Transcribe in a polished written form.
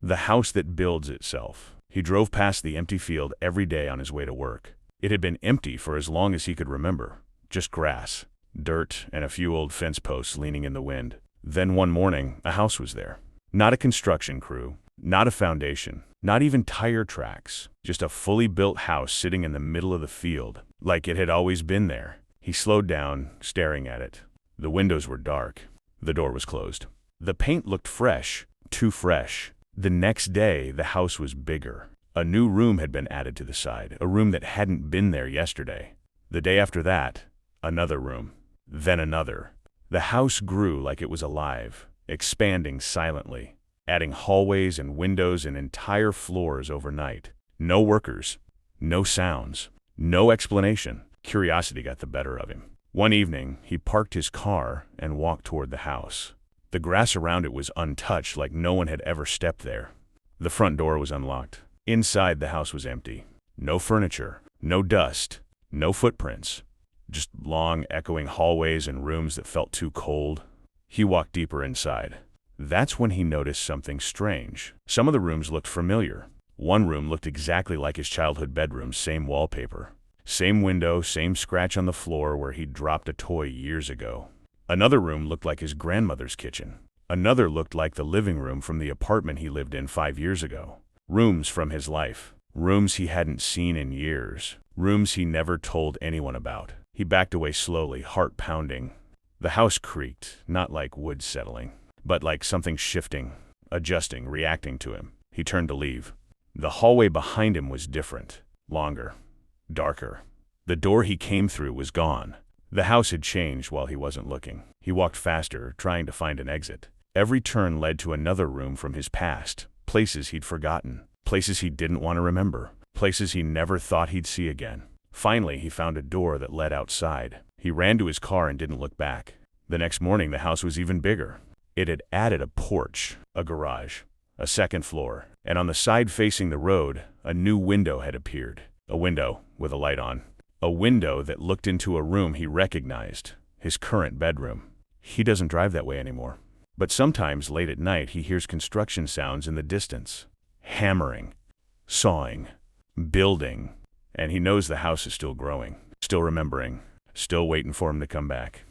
The house that builds itself. He drove past the empty field every day on his way to work. It had been empty for as long as he could remember. Just grass, dirt, and a few old fence posts leaning in the wind. Then one morning, a house was there. Not a construction crew, not a foundation, not even tire tracks. Just a fully built house sitting in the middle of the field, like it had always been there. He slowed down, staring at it. The windows were dark. The door was closed. The paint looked fresh, too fresh. The next day, the house was bigger. A new room had been added to the side, a room that hadn't been there yesterday. The day after that, another room, then another. The house grew like it was alive, expanding silently, adding hallways and windows and entire floors overnight. No workers, no sounds, no explanation. Curiosity got the better of him. One evening, he parked his car and walked toward the house. The grass around it was untouched, like no one had ever stepped there. The front door was unlocked. Inside, the house was empty. No furniture, no dust, no footprints. Just long, echoing hallways and rooms that felt too cold. He walked deeper inside. That's when he noticed something strange. Some of the rooms looked familiar. One room looked exactly like his childhood bedroom, same wallpaper. Same window, same scratch on the floor where he'd dropped a toy years ago. Another room looked like his grandmother's kitchen. Another looked like the living room from the apartment he lived in 5 years ago. Rooms from his life. Rooms he hadn't seen in years. Rooms he never told anyone about. He backed away slowly, heart pounding. The house creaked, not like wood settling, but like something shifting, adjusting, reacting to him. He turned to leave. The hallway behind him was different, longer, darker. The door he came through was gone. The house had changed while he wasn't looking. He walked faster, trying to find an exit. Every turn led to another room from his past, places he'd forgotten, places he didn't want to remember, places he never thought he'd see again. Finally, he found a door that led outside. He ran to his car and didn't look back. The next morning, the house was even bigger. It had added a porch, a garage, a second floor, and on the side facing the road, a new window had appeared. A window with a light on. A window that looked into a room he recognized, his current bedroom. He doesn't drive that way anymore. But sometimes late at night he hears construction sounds in the distance. Hammering, sawing, building. And he knows the house is still growing, still remembering, still waiting for him to come back.